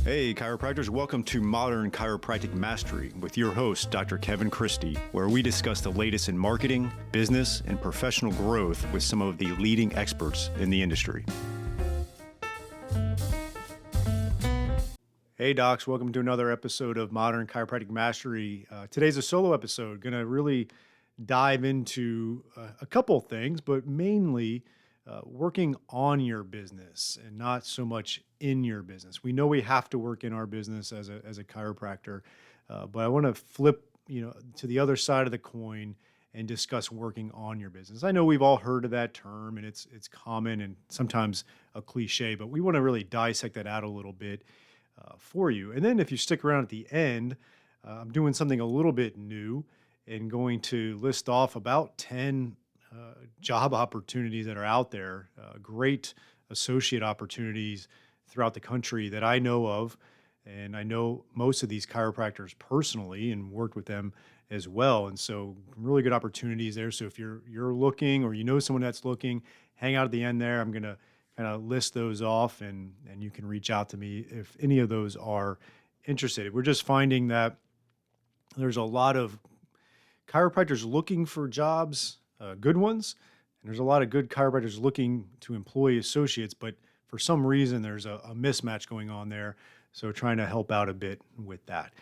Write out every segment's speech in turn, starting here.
Hey, chiropractors, welcome to Modern Chiropractic Mastery with your host, Dr. Kevin Christie, where we discuss the latest in marketing, business, and professional growth with some of the leading experts in the industry. Hey, docs, welcome to another episode of Modern Chiropractic Mastery. Today's a solo episode, going to really dive into a couple of things, but mainly working on your business and not so much in your business. We know we have to work in our business as a chiropractor, but I want to flip, to the other side of the coin and discuss working on your business. I know we've all heard of that term, and it's common and sometimes a cliche, but we want to really dissect that out a little bit for you. And then if you stick around at the end, I'm doing something a little bit new and going to list off about 10 job opportunities that are out there, great associate opportunities throughout the country that I know of. And I know most of these chiropractors personally and worked with them as well. And so really good opportunities there. So if you're looking or you know someone that's looking, hang out at the end there. I'm going to kind of list those off and you can reach out to me if any of those are interested. We're just finding that there's a lot of chiropractors looking for jobs, good ones, and there's a lot of good chiropractors looking to employ associates, but for some reason there's a mismatch going on there. So trying to help out a bit with that.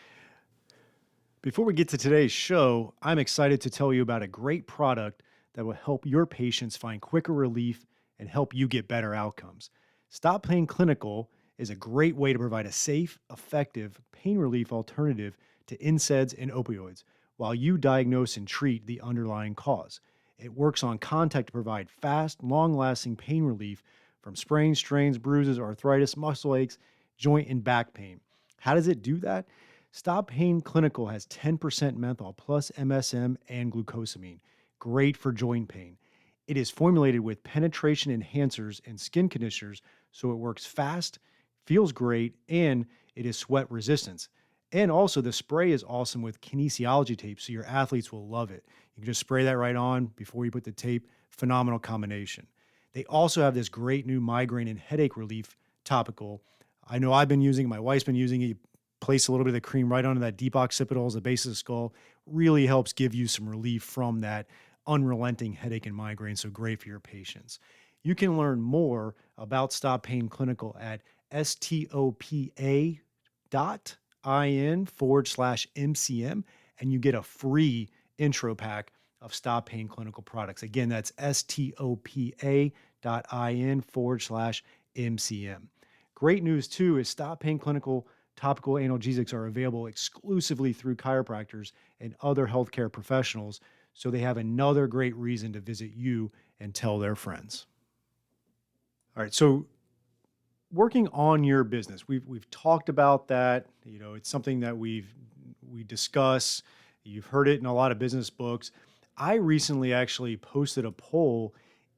Before we get to today's show, I'm excited to tell you about a great product that will help your patients find quicker relief and help you get better outcomes. Stop Pain Clinical is a great way to provide a safe, effective pain relief alternative to NSAIDs and opioids while you diagnose and treat the underlying cause. It works on contact to provide fast, long-lasting pain relief from sprains, strains, bruises, arthritis, muscle aches, joint and back pain. How does it do that? Stop Pain Clinical has 10% menthol plus MSM and glucosamine. Great for joint pain. It is formulated with penetration enhancers and skin conditioners, so it works fast, feels great, and it is sweat resistant. And also the spray is awesome with kinesiology tape, so your athletes will love it. You can just spray that right on before you put the tape. Phenomenal combination. They also have this great new migraine and headache relief topical. I know I've been using it. My wife's been using it. You place a little bit of the cream right onto that deep occipital as the base of the skull. Really helps give you some relief from that unrelenting headache and migraine. So great for your patients. You can learn more about Stop Pain Clinical at stopa.in/MCM, and you get a free intro pack of Stop Pain Clinical products. Again, that's stopa.in/MCM. Great news too is Stop Pain Clinical topical analgesics are available exclusively through chiropractors and other healthcare professionals, so they have another great reason to visit you and tell their friends. All right, so working on your business, we've talked about that. It's something that we discuss. You've heard it in a lot of business books. I recently actually posted a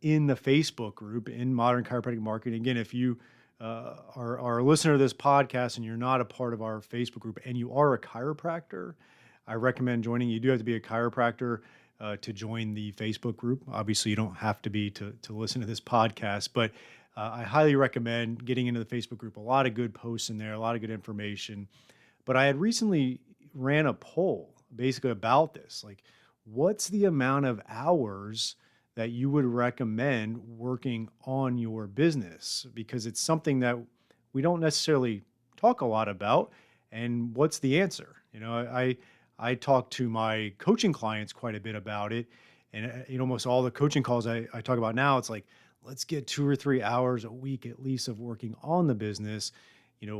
in the Facebook group in Modern Chiropractic Marketing. Again, if you are a listener to this podcast and you're not a part of our Facebook group and you are a chiropractor, I recommend joining. You do have to be a chiropractor to join the Facebook group. Obviously, you don't have to be to listen to this podcast, but I highly recommend getting into the Facebook group. A lot of good posts in there, a lot of good information. But I had recently ran a poll basically about this. Like, what's the amount of hours that you would recommend working on your business? Because it's something that we don't necessarily talk a lot about. And what's the answer? I talk to my coaching clients quite a bit about it. And almost all the coaching calls I talk about now, it's like, let's get 2 or 3 hours a week at least of working on the business.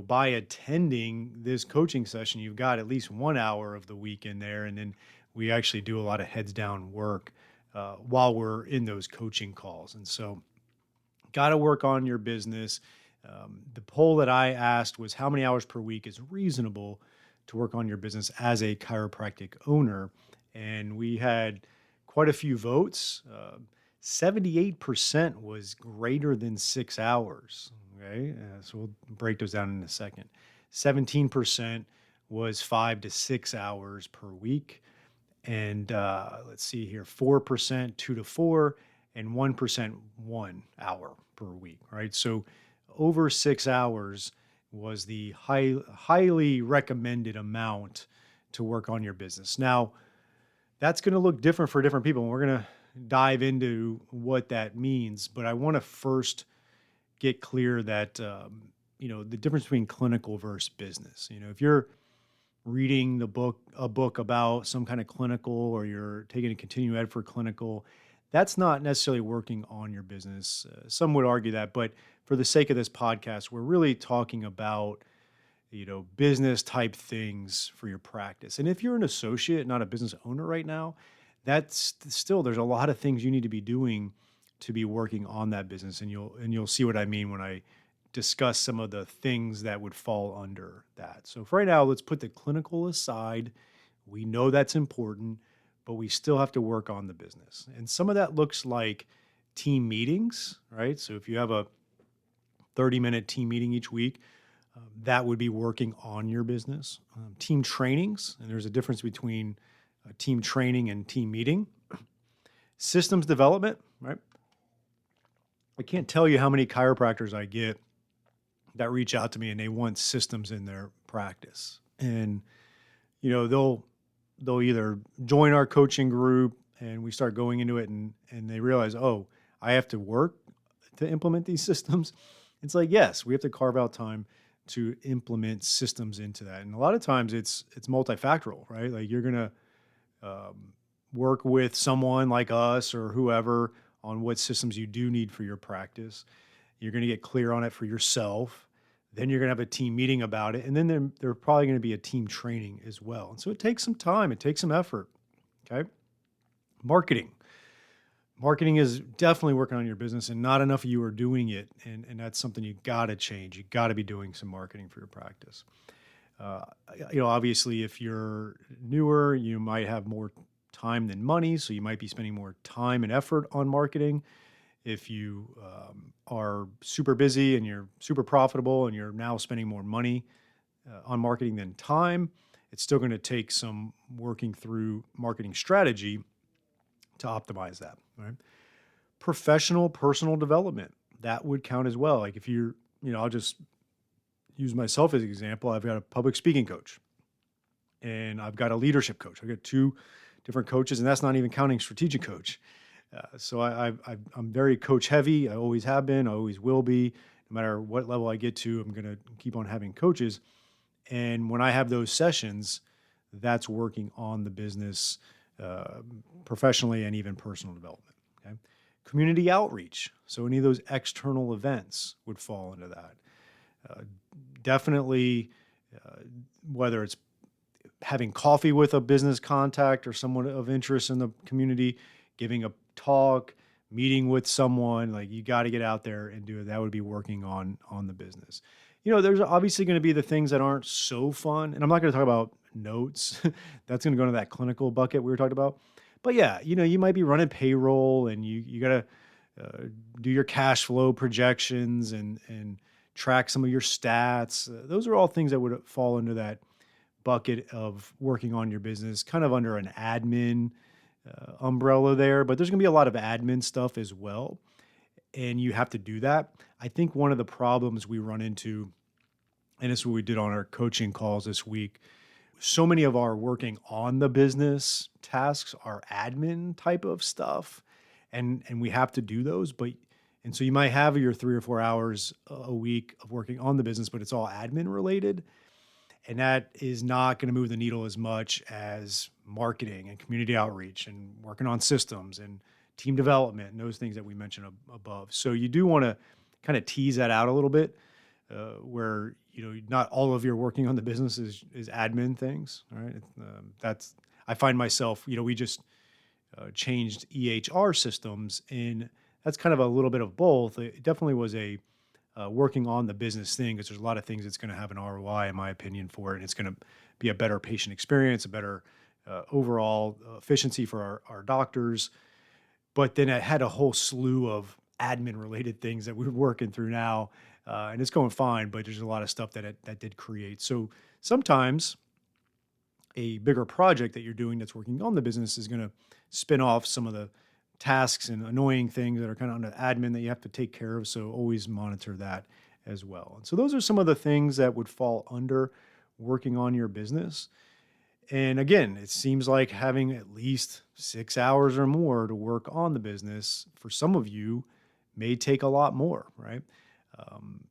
By attending this coaching session, you've got at least 1 hour of the week in there. And then we actually do a lot of heads down work while we're in those coaching calls. And so got to work on your business. The poll that I asked was how many hours per week is reasonable to work on your business as a chiropractic owner. And we had quite a few votes. 78% was greater than 6 hours. Okay, so we'll break those down in a second. 17% was 5 to 6 hours per week. And let's see here, 4%, 2 to 4, and 1%, 1 hour per week, right? So over 6 hours was the highly recommended amount to work on your business. Now, that's going to look different for different people, and we're going to dive into what that means. But I want to first get clear that the difference between clinical versus business. If you're reading a book about some kind of clinical, or you're taking a continuing ed for clinical, that's not necessarily working on your business. Some would argue that, but for the sake of this podcast, we're really talking about business type things for your practice. And if you're an associate, not a business owner right now, that's still, there's a lot of things you need to be doing to be working on that business. And you'll see what I mean when I discuss some of the things that would fall under that. So for right now, let's put the clinical aside. We know that's important, but we still have to work on the business. And some of that looks like team meetings, right? So if you have a 30-minute team meeting each week, that would be working on your business. Team trainings, and there's a difference between team training and team meeting. Systems development, right? I can't tell you how many chiropractors I get that reach out to me and they want systems in their practice. And, they'll either join our coaching group and we start going into it, and they realize, oh, I have to work to implement these systems. It's like, yes, we have to carve out time to implement systems into that. And a lot of times it's multifactorial, right? Like you're going to work with someone like us or whoever on what systems you do need for your practice. You're going to get clear on it for yourself. Then you're going to have a team meeting about it. And then there probably going to be a team training as well. And so it takes some time. It takes some effort. Okay. Marketing. Marketing is definitely working on your business, and not enough of you are doing it. And that's something you got to change. You got to be doing some marketing for your practice. Obviously, if you're newer, you might have more time than money. So you might be spending more time and effort on marketing. If you are super busy and you're super profitable and you're now spending more money on marketing than time, it's still going to take some working through marketing strategy to optimize that, right? Professional personal development, that would count as well. Like if you're, I'll just use myself as an example. I've got a public speaking coach and I've got a leadership coach. I've got two different coaches, and that's not even counting strategic coach. So I'm very coach heavy. I always have been. I always will be. No matter what level I get to, I'm going to keep on having coaches. And when I have those sessions, that's working on the business professionally and even personal development. Okay? Community outreach. So any of those external events would fall into that. Definitely, whether it's having coffee with a business contact or someone of interest in the community, giving a talk, meeting with someone, like you got to get out there and do it. That would be working on the business. There's obviously going to be the things that aren't so fun. And I'm not going to talk about notes. That's going to go into that clinical bucket we were talking about. But yeah, you might be running payroll and you got to do your cash flow projections and track some of your stats. Those are all things that would fall into that bucket of working on your business, kind of under an admin umbrella there. But there's going to be a lot of admin stuff as well. And you have to do that. I think one of the problems we run into, and this is what we did on our coaching calls this week, so many of our working on the business tasks are admin type of stuff. And we have to do those. And so you might have your 3 or 4 hours a week of working on the business, but it's all admin related. And that is not going to move the needle as much as marketing and community outreach and working on systems and team development and those things that we mentioned above. So you do want to kind of tease that out a little bit, where not all of your working on the business is admin things. All right, I find myself. We just changed EHR systems, and that's kind of a little bit of both. It definitely was a working on the business thing, because there's a lot of things that's going to have an ROI, in my opinion, for it. And it's going to be a better patient experience, a better overall efficiency for our doctors. But then it had a whole slew of admin related things that we're working through now. And it's going fine, but there's a lot of stuff that did create. So sometimes a bigger project that you're doing that's working on the business is going to spin off some of the tasks and annoying things that are kind of under admin that you have to take care of. So always monitor that as well. And so those are some of the things that would fall under working on your business. And again, it seems like having at least 6 hours or more to work on the business for some of you may take a lot more, right? Um,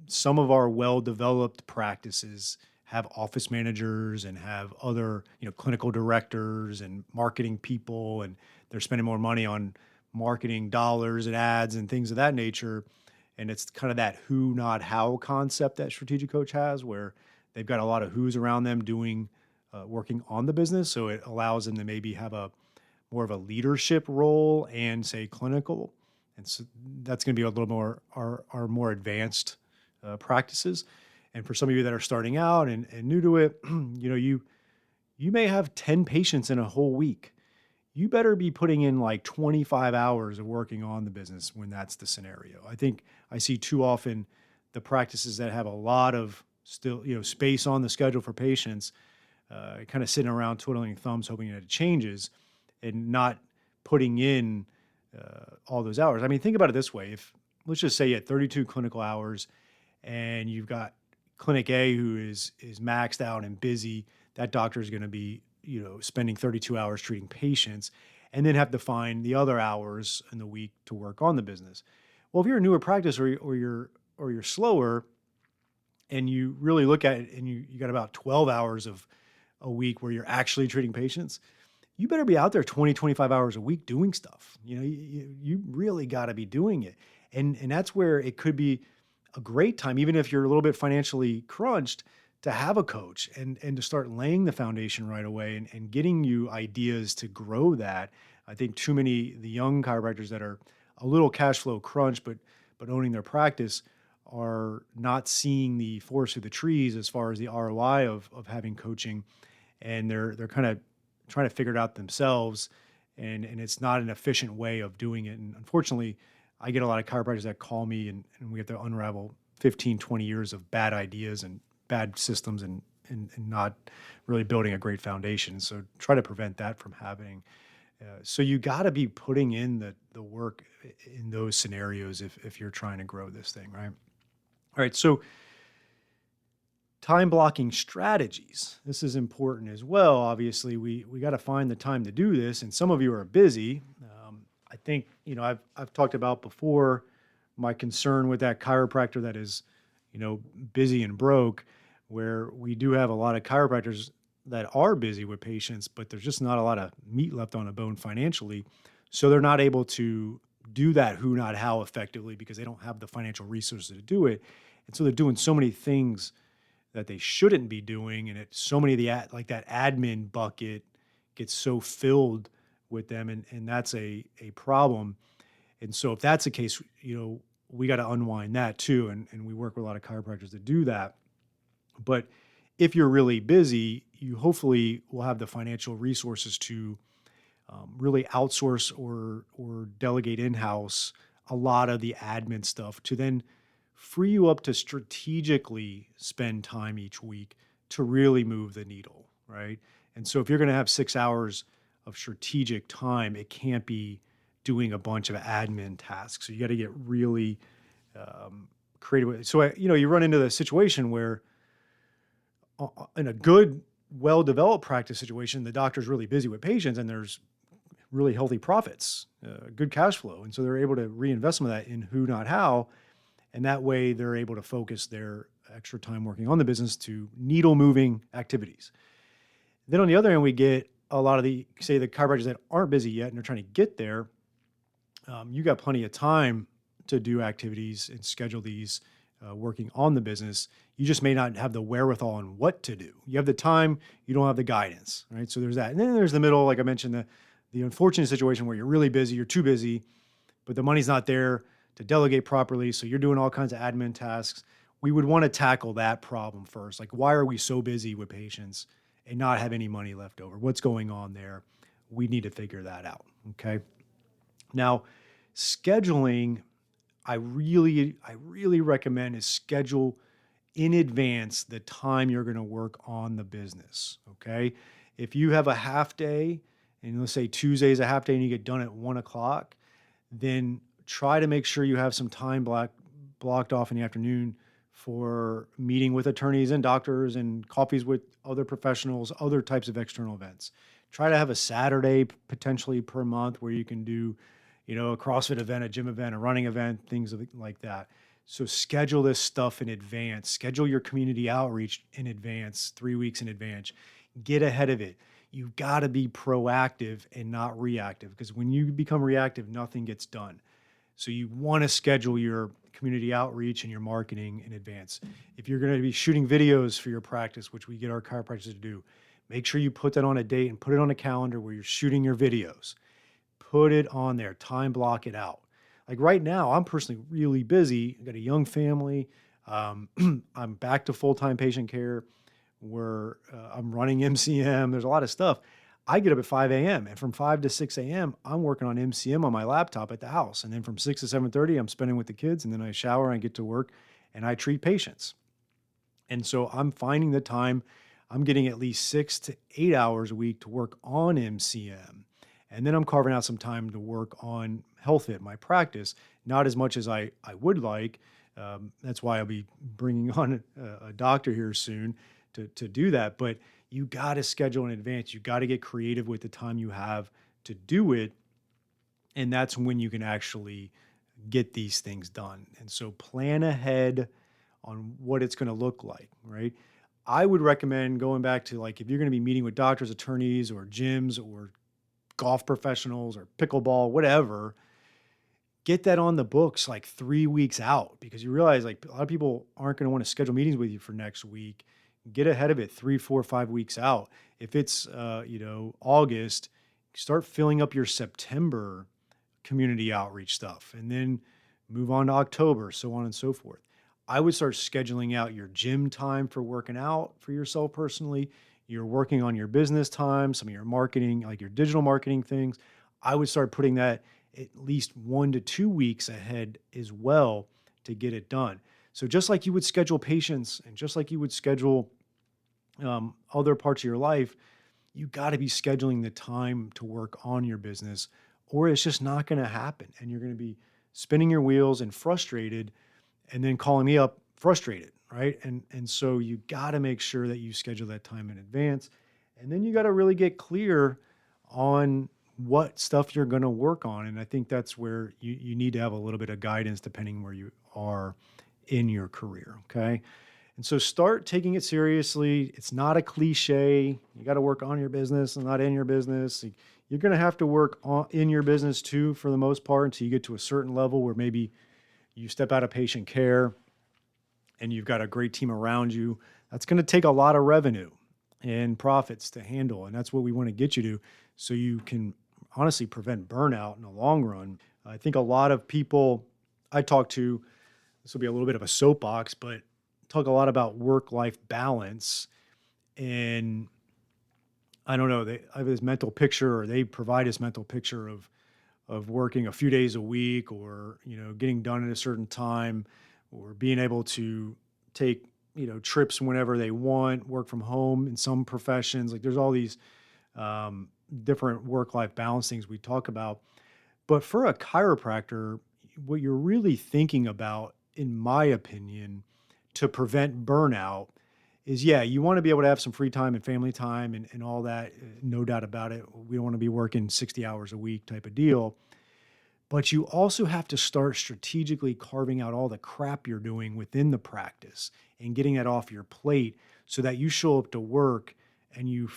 some of our well-developed practices have office managers and have other, clinical directors and marketing people, and they're spending more money on marketing dollars and ads and things of that nature. And it's kind of that who, not how concept that strategic coach has, where they've got a lot of who's around them doing working on the business. So it allows them to maybe have a more of a leadership role and say clinical. And so that's going to be a little more our more advanced practices. And for some of you that are starting out and new to it, you may have 10 patients in a whole week. You better be putting in like 25 hours of working on the business when that's the scenario. I think I see too often the practices that have a lot of still, space on the schedule for patients, kind of sitting around twiddling thumbs, hoping that it changes and not putting in all those hours. I mean, think about it this way. If let's just say you had 32 clinical hours and you've got clinic A who is maxed out and busy, that doctor is going to be, spending 32 hours treating patients and then have to find the other hours in the week to work on the business. Well, if you're a newer practice or you're slower and you really look at it and you got about 12 hours of a week where you're actually treating patients, you better be out there 20, 25 hours a week doing stuff. You really got to be doing it. And that's where it could be a great time, even if you're a little bit financially crunched, to have a coach and to start laying the foundation right away and getting you ideas to grow that. I think too many the young chiropractors that are a little cash flow crunch, but owning their practice are not seeing the forest through the trees as far as the ROI of having coaching, and they're kind of trying to figure it out themselves, and it's not an efficient way of doing it. And unfortunately, I get a lot of chiropractors that call me and we have to unravel 15, 20 years of bad ideas and bad systems and not really building a great foundation. So try to prevent that from happening. So you got to be putting in the work in those scenarios if you're trying to grow this thing, right? All right, so time blocking strategies. This is important as well. Obviously, we got to find the time to do this, and some of you are busy. I think I've talked about before my concern with that chiropractor that is busy and broke, where we do have a lot of chiropractors that are busy with patients, but there's just not a lot of meat left on the bone financially, so they're not able to do that who, not how effectively because they don't have the financial resources to do it, and so they're doing so many things that they shouldn't be doing, and it's so many of the like that admin bucket gets so filled with them, and that's a problem. And so if that's the case, we got to unwind that too, and we work with a lot of chiropractors to do that. But if you're really busy, you hopefully will have the financial resources to really outsource or delegate in-house a lot of the admin stuff to then free you up to strategically spend time each week to really move the needle, right? And so if you're going to have 6 hours of strategic time, it can't be doing a bunch of admin tasks. So you got to get really creative. So, you run into the situation where in a good, well-developed practice situation, the doctor's really busy with patients and there's really healthy profits, good cash flow. And so they're able to reinvest some of that in who, not how. And that way they're able to focus their extra time working on the business to needle moving activities. Then on the other hand, we get a lot of the chiropractors that aren't busy yet and they're trying to get there. You got plenty of time to do activities and schedule these working on the business. You just may not have the wherewithal on what to do. You have the time, you don't have the guidance, right? So there's that. And then there's the middle, like I mentioned, the unfortunate situation where you're really busy, you're too busy, but the money's not there to delegate properly. So you're doing all kinds of admin tasks. We would want to tackle that problem first. Like, why are we so busy with patients and not have any money left over? What's going on there? We need to figure that out. Okay. Now, scheduling, I really recommend is schedule in advance the time you're going to work on the business. Okay. If you have a half day, and let's say Tuesday is a half day and you get done at 1:00, then try to make sure you have some time blocked off in the afternoon for meeting with attorneys and doctors and coffees with other professionals, other types of external events. Try to have a Saturday potentially per month where you can do, a CrossFit event, a gym event, a running event, things like that. So schedule this stuff in advance. Schedule your community outreach in advance, 3 weeks in advance. Get ahead of it. You've got to be proactive and not reactive, because when you become reactive, nothing gets done. So you want to schedule your community outreach and your marketing in advance. If you're going to be shooting videos for your practice, which we get our chiropractors to do, make sure you put that on a date and put it on a calendar where you're shooting your videos. Put it on there, time block it out. Like right now, I'm personally really busy. I got a young family. Um, I'm back to full-time patient care where I'm running MCM. There's a lot of stuff. I get up at 5 a.m. and from 5 to 6 a.m., I'm working on MCM on my laptop at the house. And then from 6 to 7:30, I'm spending with the kids. And then I shower and I get to work and I treat patients. And so I'm finding the time. I'm getting at least 6 to 8 hours a week to work on MCM. And then I'm carving out some time to work on HealthFit, my practice, not as much as I would like. That's why I'll be bringing on a doctor here soon to do that. But you got to schedule in advance. You got to get creative with the time you have to do it. And that's when you can actually get these things done. And so plan ahead on what it's going to look like, right? I would recommend going back to, like, if you're going to be meeting with doctors, attorneys, or gyms, or golf professionals, or pickleball, whatever, get that on the books like 3 weeks out, because you realize like a lot of people aren't going to want to schedule meetings with you for next week. Get ahead of it 3, 4, 5 weeks out. If it's, August, start filling up your September community outreach stuff, and then move on to October, so on and so forth. I would start scheduling out your gym time for working out for yourself personally. You're working on your business time, some of your marketing, like your digital marketing things. I would start putting that at least 1 to 2 weeks ahead as well to get it done. So just like you would schedule patients and just like you would schedule other parts of your life, you got to be scheduling the time to work on your business, or it's just not going to happen. And you're going to be spinning your wheels and frustrated, and then calling me up frustrated, right? And so you got to make sure that you schedule that time in advance. And then you got to really get clear on what stuff you're going to work on. And I think that's where you need to have a little bit of guidance depending where you are in your career, okay? And so start taking it seriously. It's not a cliche. You got to work on your business and not in your business. You're going to have to work in your business too, for the most part, until you get to a certain level where maybe you step out of patient care and you've got a great team around you. That's going to take a lot of revenue and profits to handle. And that's what we want to get you to, so you can honestly prevent burnout in the long run. I think a lot of people I talk to, this will be a little bit of a soapbox, but talk a lot about work-life balance. And I don't know, they have this mental picture, or they provide this mental picture of working a few days a week, or, getting done at a certain time, or being able to take, trips whenever they want, work from home in some professions. Like there's all these different work-life balance things we talk about. But for a chiropractor, what you're really thinking about, in my opinion, to prevent burnout is, yeah, you want to be able to have some free time and family time and all that. No doubt about it. We don't want to be working 60 hours a week type of deal. But you also have to start strategically carving out all the crap you're doing within the practice and getting that off your plate, so that you show up to work and you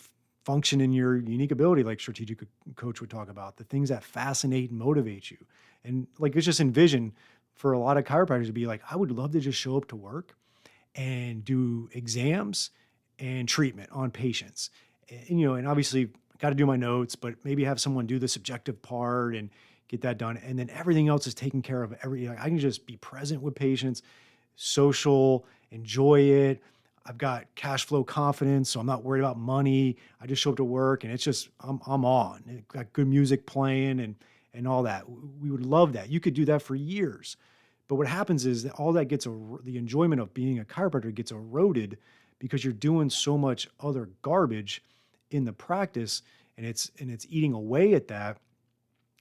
function in your unique ability, like strategic coach would talk about, the things that fascinate and motivate you. And like, it's just envision for a lot of chiropractors to be like, I would love to just show up to work and do exams and treatment on patients. And obviously got to do my notes, but maybe have someone do the subjective part and get that done. And then everything else is taken care of. I can just be present with patients, social, enjoy it. I've got cash flow confidence, so I'm not worried about money. I just show up to work and it's just, I'm on. Got good music playing and all that. We would love that. You could do that for years. But what happens is that all that the enjoyment of being a chiropractor gets eroded, because you're doing so much other garbage in the practice, and it's eating away at that.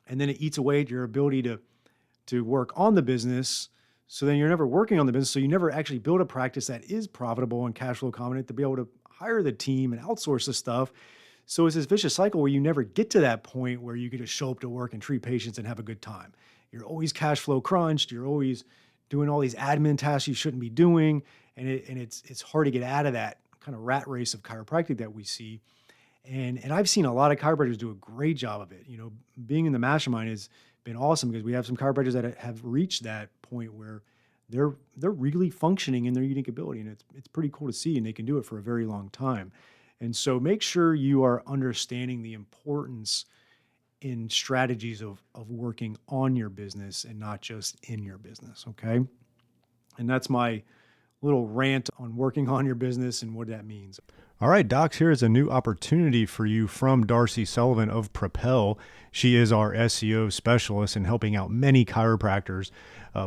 And then it eats away at your ability to work on the business, So then you're never working on the business. So you never actually build a practice that is profitable and cash flow confident to be able to hire the team and outsource the stuff. So it's this vicious cycle where you never get to that point where you can just show up to work and treat patients and have a good time. You're always cash flow crunched. You're always doing all these admin tasks you shouldn't be doing. And it's hard to get out of that kind of rat race of chiropractic that we see. And I've seen a lot of chiropractors do a great job of it. Being in the mastermind has been awesome because we have some chiropractors that have reached that point where they're really functioning in their unique ability, and it's pretty cool to see, and they can do it for a very long time. And so make sure you are understanding the importance in strategies of working on your business and not just in your business. Okay. And that's my little rant on working on your business and what that means. All right, docs, here is a new opportunity for you from Darcy Sullivan of Propel. She is our SEO specialist in helping out many chiropractors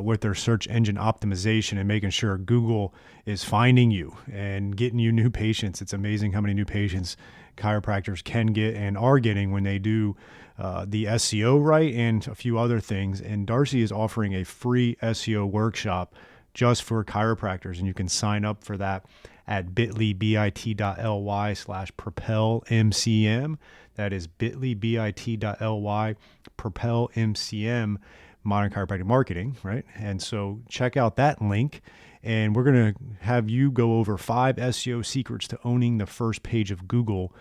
with their search engine optimization and making sure Google is finding you and getting you new patients. It's amazing how many new patients chiropractors can get and are getting when they do the SEO right and a few other things. And Darcy is offering a free SEO workshop just for chiropractors, and you can sign up for that at bit.ly/propelmcm. That is bit.ly/propelmcm, Modern Chiropractic Marketing, right? And so check out that link, and we're going to have you go over 5 SEO secrets to owning the first page of Google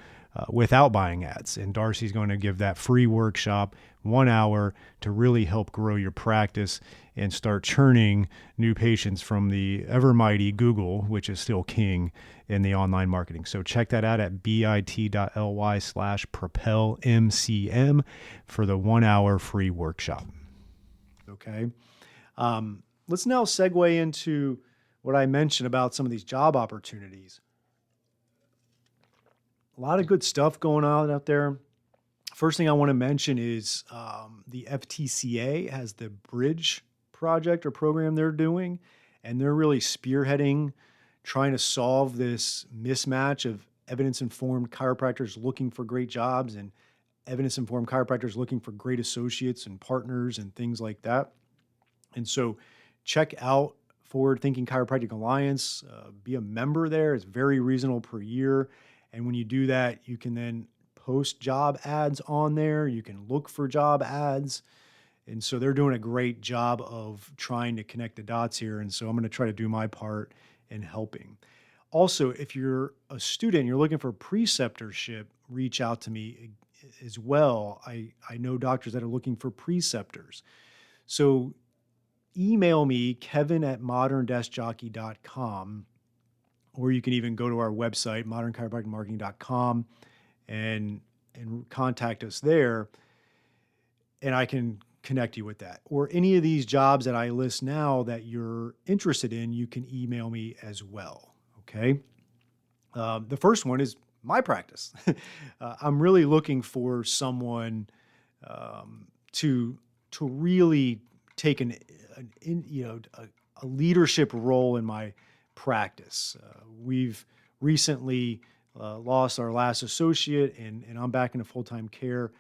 without buying ads. And Darcy's going to give that free workshop, 1 hour, to really help grow your practice and start churning new patients from the ever mighty Google, which is still king in the online marketing. So check that out at bit.ly/propelmcm for the 1 hour free workshop. Okay. Let's now segue into what I mentioned about some of these job opportunities. A lot of good stuff going on out there. First thing I want to mention is the FTCA has the Bridge project or program they're doing, and they're really spearheading trying to solve this mismatch of evidence-informed chiropractors looking for great jobs and evidence-informed chiropractors looking for great associates and partners and things like that. And so check out Forward Thinking Chiropractic Alliance, be a member there. It's very reasonable per year. And when you do that, you can then post job ads on there. You can look for job ads. And so they're doing a great job of trying to connect the dots here. And so I'm going to try to do my part in helping. Also, if you're a student, you're looking for preceptorship, reach out to me as well. I know doctors that are looking for preceptors. So email me, kevin@modern-jockey.com, or you can even go to our website, modernchiropracticmarketing.com, and contact us there, and I can connect you with that. Or any of these jobs that I list now that you're interested in, you can email me as well, okay? The first one is my practice. I'm really looking for someone to really take a leadership role in my practice. We've recently lost our last associate, and I'm back into full-time care.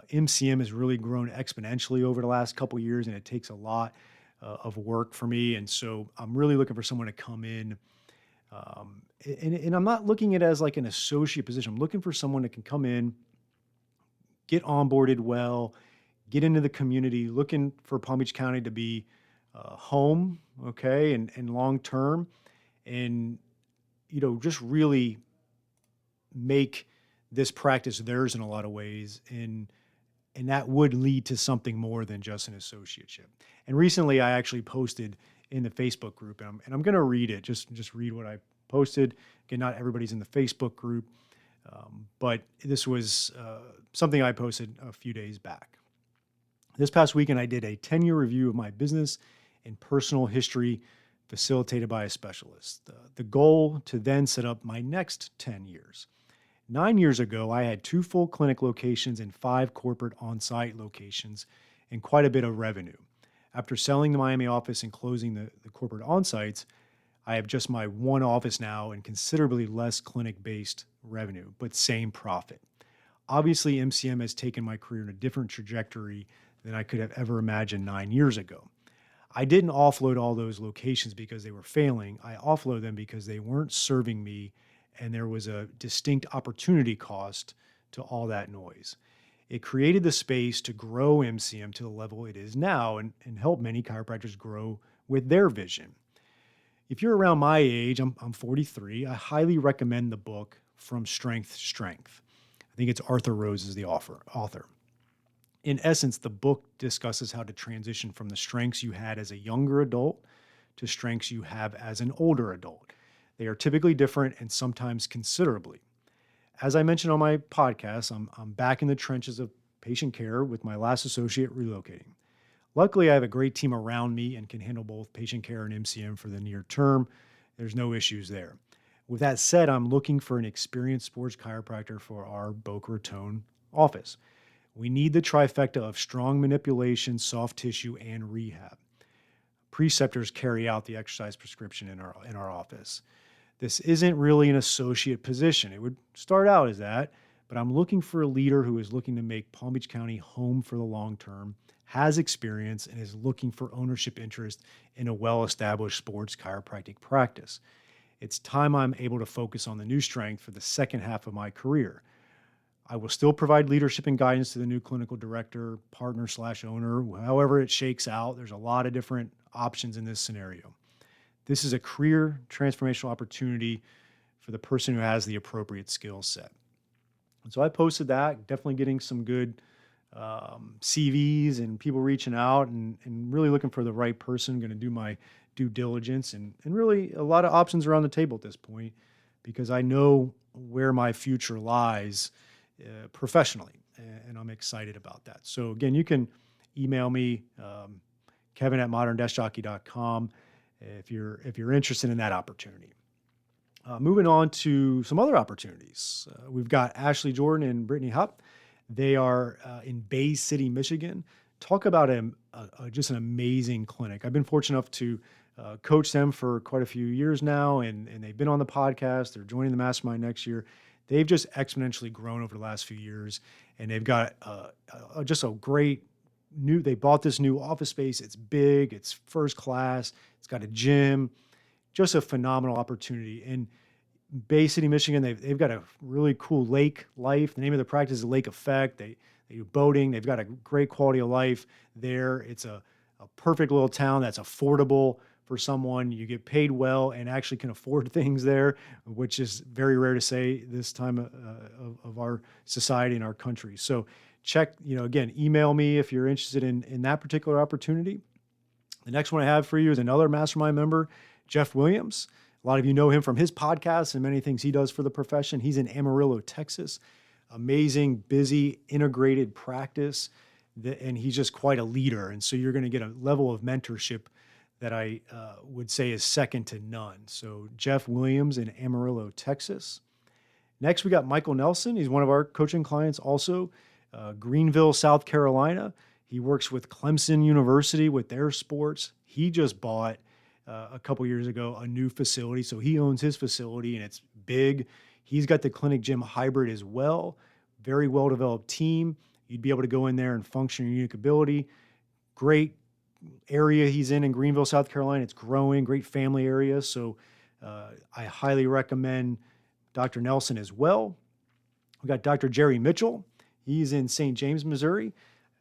MCM has really grown exponentially over the last couple of years, and it takes a lot of work for me. And so I'm really looking for someone to come in. And I'm not looking at it as like an associate position. I'm looking for someone that can come in, get onboarded well, get into the community, looking for Palm Beach County to be home, okay, and long-term, and, just really make this practice theirs in a lot of ways. And that would lead to something more than just an associateship. And recently I actually posted in the Facebook group, and I'm going to read it, just read what I posted. Again, not everybody's in the Facebook group, but this was something I posted a few days back. This past weekend, I did a 10-year review of my business and personal history facilitated by a specialist. The goal to then set up my next 10 years. 9 years ago, I had 2 full clinic locations and 5 corporate on-site locations and quite a bit of revenue. After selling the Miami office and closing the corporate on-sites, I have just my 1 office now and considerably less clinic-based revenue, but same profit. Obviously, MCM has taken my career in a different trajectory than I could have ever imagined 9 years ago. I didn't offload all those locations because they were failing. I offload them because they weren't serving me and there was a distinct opportunity cost to all that noise. It created the space to grow MCM to the level it is now and help many chiropractors grow with their vision. If you're around my age, I'm 43, I highly recommend the book From Strength to Strength. I think it's Arthur Rose is the author. In essence, the book discusses how to transition from the strengths you had as a younger adult to strengths you have as an older adult. They are typically different and sometimes considerably. As I mentioned on my podcast, I'm back in the trenches of patient care with my last associate relocating. Luckily, I have a great team around me and can handle both patient care and MCM for the near term. There's no issues there. With that said, I'm looking for an experienced sports chiropractor for our Boca Raton office. We need the trifecta of strong manipulation, soft tissue, and rehab. Preceptors carry out the exercise prescription in our office. This isn't really an associate position. It would start out as that, but I'm looking for a leader who is looking to make Palm Beach County home for the long term, has experience, and is looking for ownership interest in a well-established sports chiropractic practice. It's time I'm able to focus on the new strength for the second half of my career. I will still provide leadership and guidance to the new clinical director, partner/owner, however it shakes out. There's a lot of different options in this scenario. This is a career transformational opportunity for the person who has the appropriate skill set. And so I posted that, definitely getting some good CVs and people reaching out and really looking for the right person, going to do my due diligence and really a lot of options are on the table at this point because I know where my future lies professionally, and I'm excited about that. So again, you can email me, kevin@modern-jockey.com if you're interested in that opportunity. Moving on to some other opportunities. We've got Ashley Jordan and Brittany Hupp. They are in Bay City, Michigan. Talk about just an amazing clinic. I've been fortunate enough to coach them for quite a few years now, and they've been on the podcast. They're joining the mastermind next year. They've just exponentially grown over the last few years, and they've got just a great they bought this new office space. It's big, it's first class, it's got a gym, just a phenomenal opportunity. In Bay City, Michigan, they've got a really cool lake life. The name of the practice is Lake Effect. They do boating. They've got a great quality of life there. It's a perfect little town that's affordable for someone. You get paid well and actually can afford things there, which is very rare to say this time of our society and our country. So check, again, email me if you're interested in that particular opportunity. The next one I have for you is another mastermind member, Jeff Williams. A lot of you know him from his podcast and many things he does for the profession. He's in Amarillo, Texas. Amazing, busy, integrated practice, and he's just quite a leader. And so you're going to get a level of mentorship that I would say is second to none. So Jeff Williams in Amarillo, Texas. Next, we got Michael Nelson. He's one of our coaching clients also. Greenville, South Carolina. He works with Clemson University with their sports. He just bought a couple years ago a new facility. So he owns his facility and it's big. He's got the clinic gym hybrid as well. Very well-developed team. You'd be able to go in there and function your unique ability. Great area he's in Greenville, South Carolina. It's growing, great family area. So I highly recommend Dr. Nelson as well. We got Dr. Jerry Mitchell. He's in St. James, Missouri.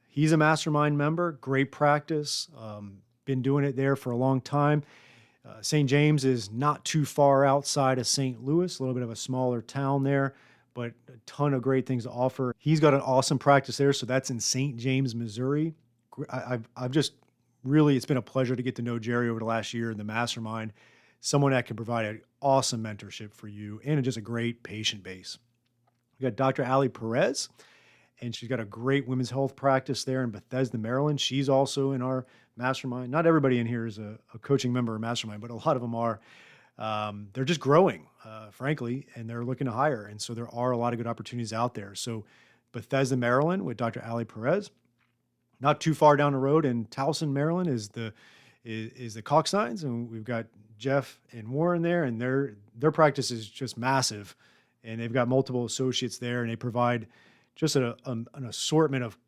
He's a mastermind member, great practice. Been doing it there for a long time. St. James is not too far outside of St. Louis, a little bit of a smaller town there, but a ton of great things to offer. He's got an awesome practice there. So that's in St. James, Missouri. I've just really, it's been a pleasure to get to know Jerry over the last year in the mastermind, someone that can provide an awesome mentorship for you and just a great patient base. We got Dr. Ali Perez, and she's got a great women's health practice there in Bethesda, Maryland. She's also in our mastermind. Not everybody in here is a coaching member of mastermind, but a lot of them are. They're just growing, frankly, and they're looking to hire. And so there are a lot of good opportunities out there. So Bethesda, Maryland with Dr. Ali Perez. Not too far down the road in Towson, Maryland is the Coxines, and we've got Jeff and Warren there, and their practice is just massive, and they've got multiple associates there, and they provide just an assortment of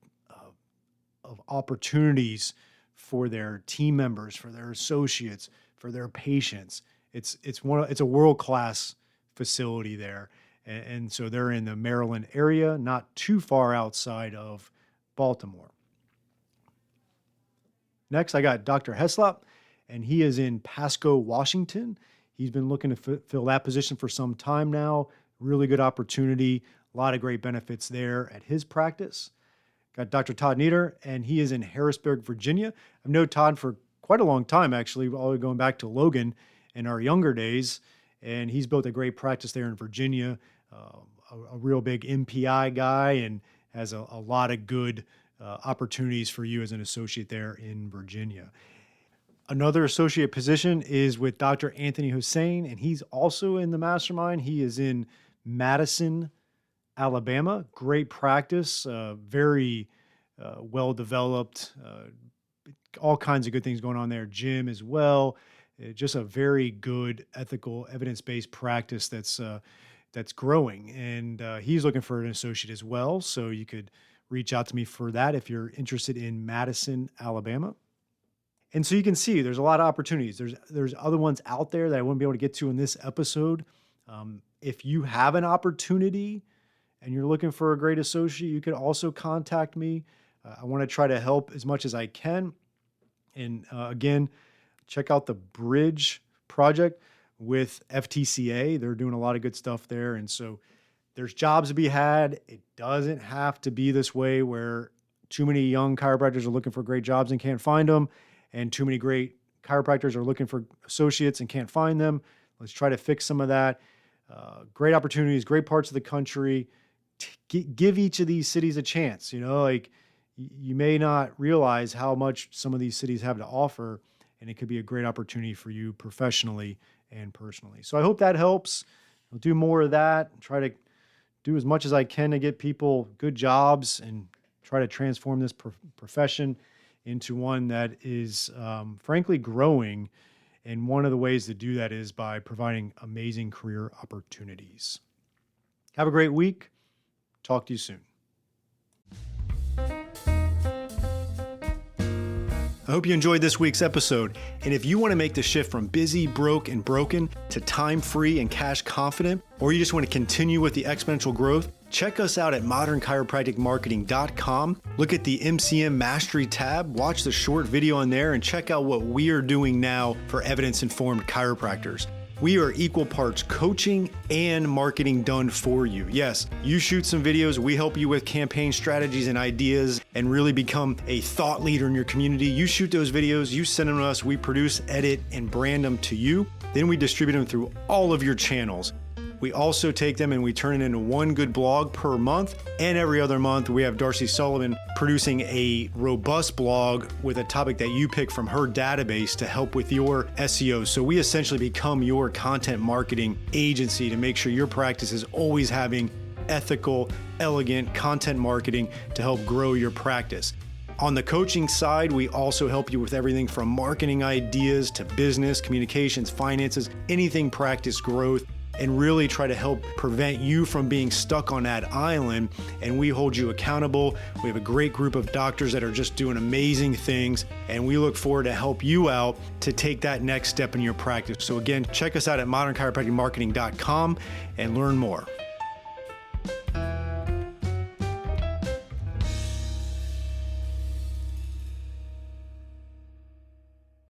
opportunities for their team members, for their associates, for their patients. It's a world-class facility there. And so they're in the Maryland area, not too far outside of Baltimore. Next, I got Dr. Heslop, and he is in Pasco, Washington. He's been looking to fill that position for some time now. Really good opportunity, a lot of great benefits there at his practice. Got Dr. Todd Nieder, and he is in Harrisburg, Virginia. I've known Todd for quite a long time, actually, all the way going back to Logan in our younger days. And he's built a great practice there in Virginia, a real big MPI guy, and has a lot of good opportunities for you as an associate there in Virginia. Another associate position is with Dr. Anthony Hussein, and he's also in the mastermind. He is in Madison, Alabama. Great practice, very well developed, all kinds of good things going on there. Gym as well. Just a very good, ethical, evidence-based practice that's growing. And he's looking for an associate as well. So you could reach out to me for that if you're interested in Madison, Alabama. And so you can see there's a lot of opportunities. There's other ones out there that I wouldn't be able to get to in this episode. If you have an opportunity and you're looking for a great associate, you could also contact me. I want to try to help as much as I can. And again, check out the Bridge project with FTCA. They're doing a lot of good stuff there. And so there's jobs to be had. It doesn't have to be this way where too many young chiropractors are looking for great jobs and can't find them, and too many great chiropractors are looking for associates and can't find them. Let's try to fix some of that. Great opportunities, great parts of the country. Give each of these cities a chance. Like you may not realize how much some of these cities have to offer, and it could be a great opportunity for you professionally and personally. So I hope that helps. I'll do more of that, try to do as much as I can to get people good jobs and try to transform this profession into one that is frankly growing. And one of the ways to do that is by providing amazing career opportunities. Have a great week. Talk to you soon. I hope you enjoyed this week's episode. And if you want to make the shift from busy, broke, and broken to time-free and cash confident, or you just want to continue with the exponential growth, check us out at modernchiropracticmarketing.com. Look at the MCM Mastery tab, watch the short video on there, and check out what we are doing now for evidence-informed chiropractors. We are equal parts coaching and marketing done for you. Yes, you shoot some videos, we help you with campaign strategies and ideas and really become a thought leader in your community. You shoot those videos, you send them to us, we produce, edit, and brand them to you. Then we distribute them through all of your channels. We also take them and we turn it into one good blog per month. And every other month, we have Darcy Sullivan producing a robust blog with a topic that you pick from her database to help with your SEO. So we essentially become your content marketing agency to make sure your practice is always having ethical, elegant content marketing to help grow your practice. On the coaching side, we also help you with everything from marketing ideas to business, communications, finances, anything practice growth, and really try to help prevent you from being stuck on that island. And we hold you accountable. We have a great group of doctors that are just doing amazing things, and we look forward to help you out to take that next step in your practice. So again, check us out at modernchiropracticmarketing.com and learn more.